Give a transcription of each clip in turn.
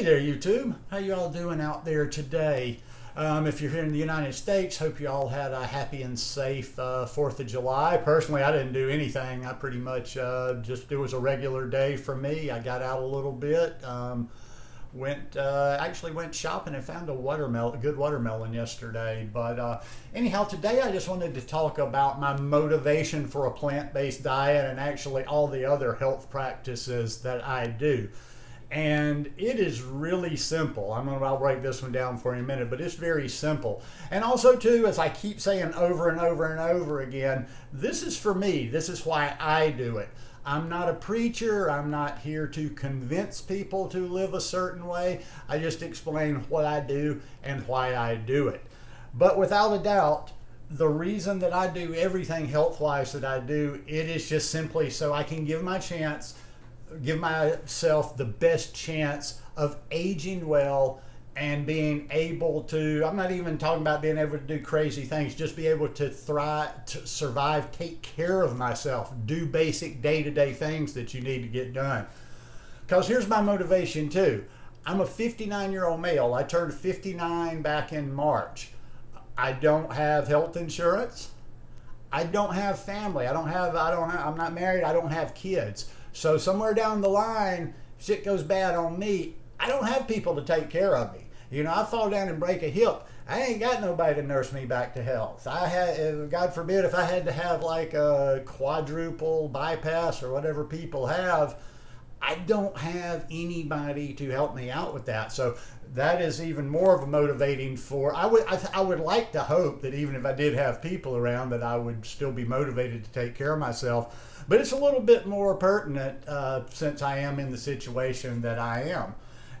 Hey there, YouTube. How you all doing out there today? If you're here in the United States, hope you all had a happy and safe 4th of July. Personally, I didn't do anything. I pretty much it was a regular day for me. I got out a little bit, actually went shopping and found a good watermelon yesterday. But anyhow, today I just wanted to talk about my motivation for a plant-based diet and actually all the other health practices that I do. And it is really simple. I'll break this one down for you in a minute, but it's very simple. And also too, as I keep saying over and over and over again, this is for me. This is why I do it. I'm not a preacher. I'm not here to convince people to live a certain way. I just explain what I do and why I do it. But without a doubt, the reason that I do everything health-wise that I do, it is just simply so I can give myself the best chance of aging well and being able to, I'm not even talking about being able to do crazy things, just be able to thrive, to survive, take care of myself, do basic day-to-day things that you need to get done. Because here's my motivation too. I'm a 59-year-old male. I turned 59 back in March. I don't have health insurance. I don't have family. I'm not married. I don't have kids. So somewhere down the line, shit goes bad on me. I don't have people to take care of me. You know, I fall down and break a hip. I ain't got nobody to nurse me back to health. God forbid, if I had to have like a quadruple bypass or whatever people have, I don't have anybody to help me out with that. So that is even more of a motivating for, I would like to hope that even if I did have people around that I would still be motivated to take care of myself. But it's a little bit more pertinent since I am in the situation that I am.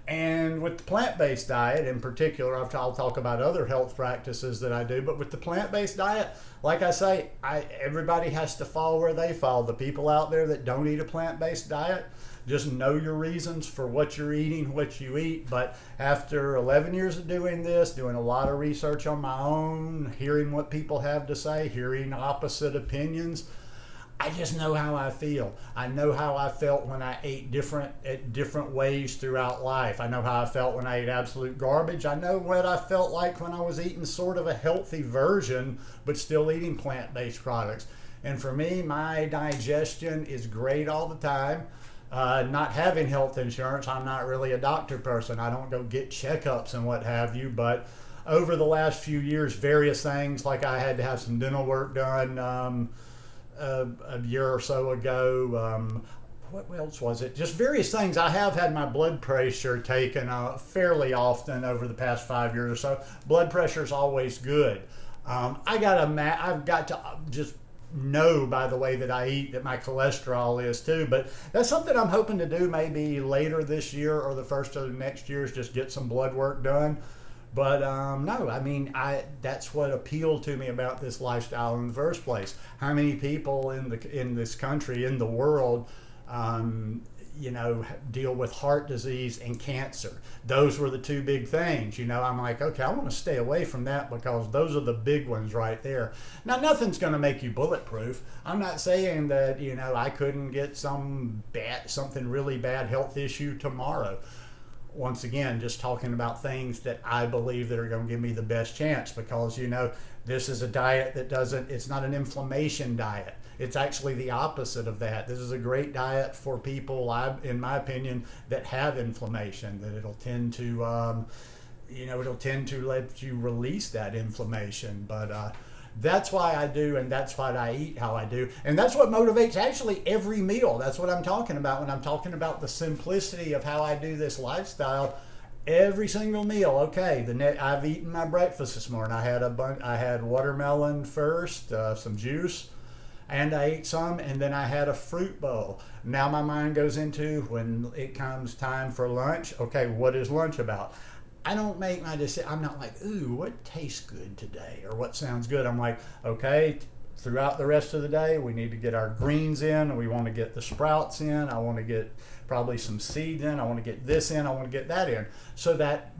And with the plant-based diet in particular, I'll talk about other health practices that I do, but with the plant-based diet, like I say, everybody has to fall where they fall. The people out there that don't eat a plant-based diet, just know your reasons for what you're eating, what you eat. But after 11 years of doing this, doing a lot of research on my own, hearing what people have to say, hearing opposite opinions, I just know how I feel. I know how I felt when I ate different ways throughout life. I know how I felt when I ate absolute garbage. I know what I felt like when I was eating sort of a healthy version, but still eating plant-based products. And for me, my digestion is great all the time. Not having health insurance, I'm not really a doctor person. I don't go get checkups and what have you, but over the last few years, various things, like I had to have some dental work done a year or so ago. What else was it? Just various things. I have had my blood pressure taken fairly often over the past 5 years or so. Blood pressure is always good. I've got to just know by the way that I eat that my cholesterol is too, but that's something I'm hoping to do maybe later this year or the first of the next year, is just get some blood work done. But no, I mean, that's what appealed to me about this lifestyle in the first place. How many people in this country, in the world, deal with heart disease and cancer? Those were the two big things. I'm like, okay, I want to stay away from that because those are the big ones right there. Now, nothing's going to make you bulletproof. I'm not saying that, I couldn't get something really bad health issue tomorrow. Once again, just talking about things that I believe that are going to give me the best chance, because this is a diet it's not an inflammation diet. It's actually the opposite of that. This is a great diet for people, in my opinion, that have inflammation, that it'll tend to let you release that inflammation. But that's why I do, and that's why I eat how I do. And that's what motivates actually every meal. That's what I'm talking about when I'm talking about the simplicity of how I do this lifestyle. Every single meal. Okay, I've eaten my breakfast this morning. I had watermelon first, some juice, and I ate some, and then I had a fruit bowl. Now my mind goes into, when it comes time for lunch, okay, what is lunch about? I don't make my decision. I'm not like, ooh, what tastes good today or what sounds good. I'm like, okay, throughout the rest of the day, we need to get our greens in, and we want to get the sprouts in. I want to get probably some seeds in. I want to get this in. I want to get that in. So that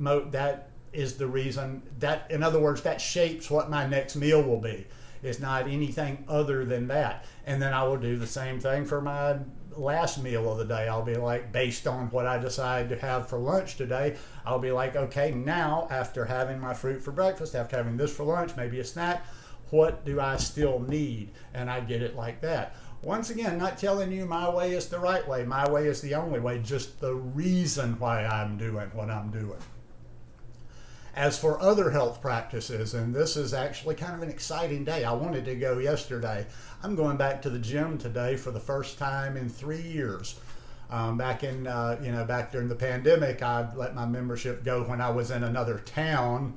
is the reason that, in other words, that shapes what my next meal will be. It's not anything other than that. And then I will do the same thing for my last meal of the day. I'll be like, based on what I decide to have for lunch today, I'll be like, okay, now after having my fruit for breakfast, after having this for lunch, maybe a snack, what do I still need? And I get it like that. Once again, not telling you my way is the right way, my way is the only way, just the reason why I'm doing what I'm doing. As for other health practices, and this is actually kind of an exciting day. I wanted to go yesterday. I'm going back to the gym today for the first time in 3 years. Back during the pandemic, I let my membership go when I was in another town,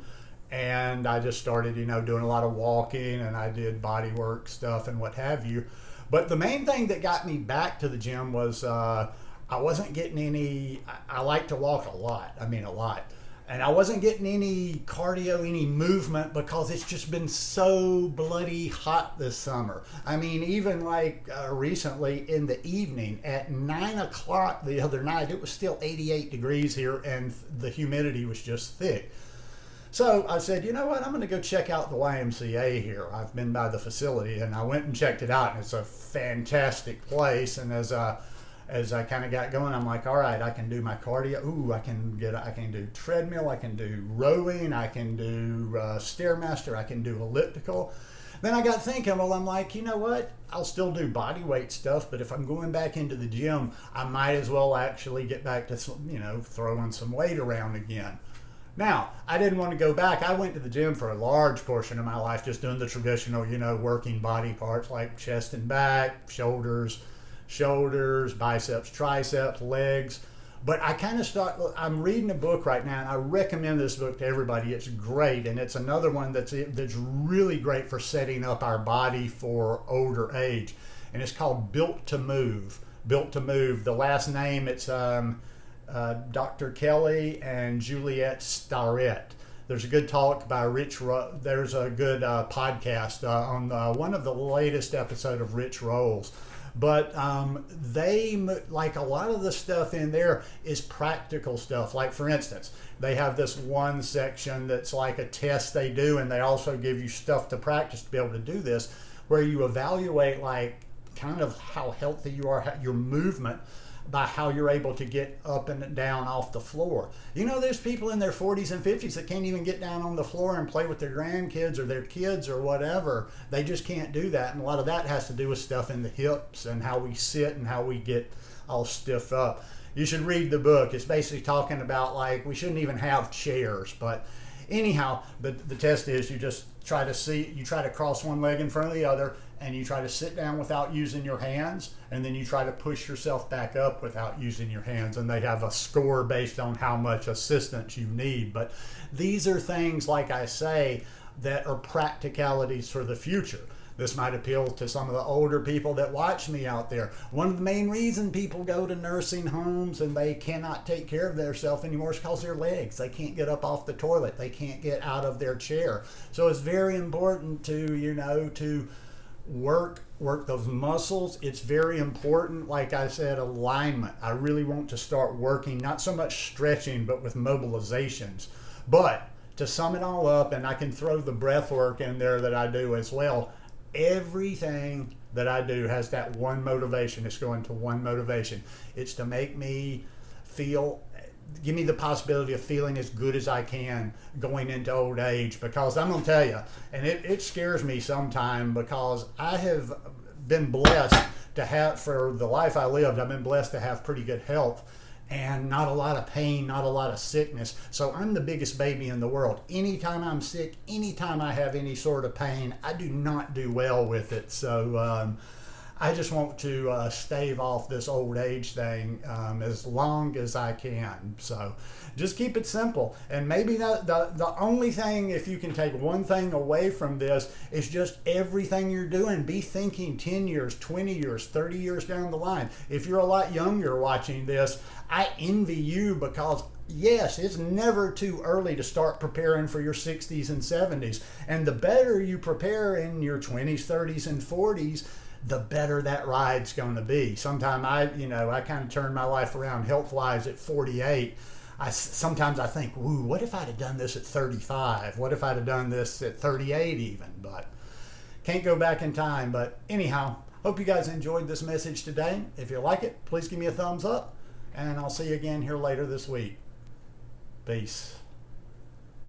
and I just started, doing a lot of walking, and I did body work stuff and what have you. But the main thing that got me back to the gym was I wasn't getting any. I like to walk a lot. I mean, a lot. And I wasn't getting any cardio, any movement, because it's just been so bloody hot this summer. I mean, even recently in the evening at 9 o'clock the other night, it was still 88 degrees here and the humidity was just thick. So I said, you know what, I'm going to go check out the YMCA here. I've been by the facility and I went and checked it out, and it's a fantastic place. And as I kind of got going, I'm like, all right, I can do my cardio. Ooh, I can do treadmill, I can do rowing, I can do Stairmaster, I can do elliptical. Then I got thinking, well, I'm like, you know what? I'll still do body weight stuff, but if I'm going back into the gym, I might as well actually get back to, throwing some weight around again. Now, I didn't want to go back. I went to the gym for a large portion of my life, just doing the traditional, working body parts like chest and back, shoulders, biceps, triceps, legs. But I kind of I'm reading a book right now, and I recommend this book to everybody. It's great, and it's another one that's really great for setting up our body for older age. And it's called Built to Move. Built to Move. The last name, it's Dr. Kelly and Juliet Starrett. There's a good talk by there's a good podcast on one of the latest episodes of Rich Rolls. But they, like, a lot of the stuff in there is practical stuff. Like, for instance, they have this one section that's like a test they do, and they also give you stuff to practice to be able to do this, where you evaluate, like, kind of how healthy you are, your movement, by how you're able to get up and down off the floor. There's people in their 40s and 50s that can't even get down on the floor and play with their grandkids or their kids or whatever. They just can't do that. And a lot of that has to do with stuff in the hips and how we sit and how we get all stiff up. You should read the book. It's basically talking about, like, we shouldn't even have chairs. But anyhow, the test is you just try to cross one leg in front of the other, and you try to sit down without using your hands, and then you try to push yourself back up without using your hands. And they have a score based on how much assistance you need. But these are things, like I say, that are practicalities for the future. This might appeal to some of the older people that watch me out there. One of the main reasons people go to nursing homes and they cannot take care of themselves anymore is because their legs. They can't get up off the toilet. They can't get out of their chair. So it's very important to work those muscles. It's very important, like I said, alignment. I really want to start working, not so much stretching, but with mobilizations. But to sum it all up, and I can throw the breath work in there that I do as well, everything that I do has that one motivation. It's going to one motivation. It's to make me give me the possibility of feeling as good as I can going into old age. Because I'm going to tell you, and it scares me sometimes, because I have been blessed to have, for the life I lived, I've been blessed to have pretty good health and not a lot of pain, not a lot of sickness. So I'm the biggest baby in the world. Anytime I'm sick, anytime I have any sort of pain, I do not do well with it. So I just want to stave off this old age thing as long as I can. So just keep it simple. And maybe the only thing, if you can take one thing away from this, is just everything you're doing. Be thinking 10 years, 20 years, 30 years down the line. If you're a lot younger watching this, I envy you, because yes, it's never too early to start preparing for your 60s and 70s. And the better you prepare in your 20s, 30s, and 40s, the better that ride's going to be. Sometimes I kind of turned my life around health-wise at 48. Sometimes I think, ooh, what if I'd have done this at 35? What if I'd have done this at 38 even? But can't go back in time. But anyhow, Hope you guys enjoyed this message today. If you like it, please give me a thumbs up, and I'll see you again here later this week. Peace.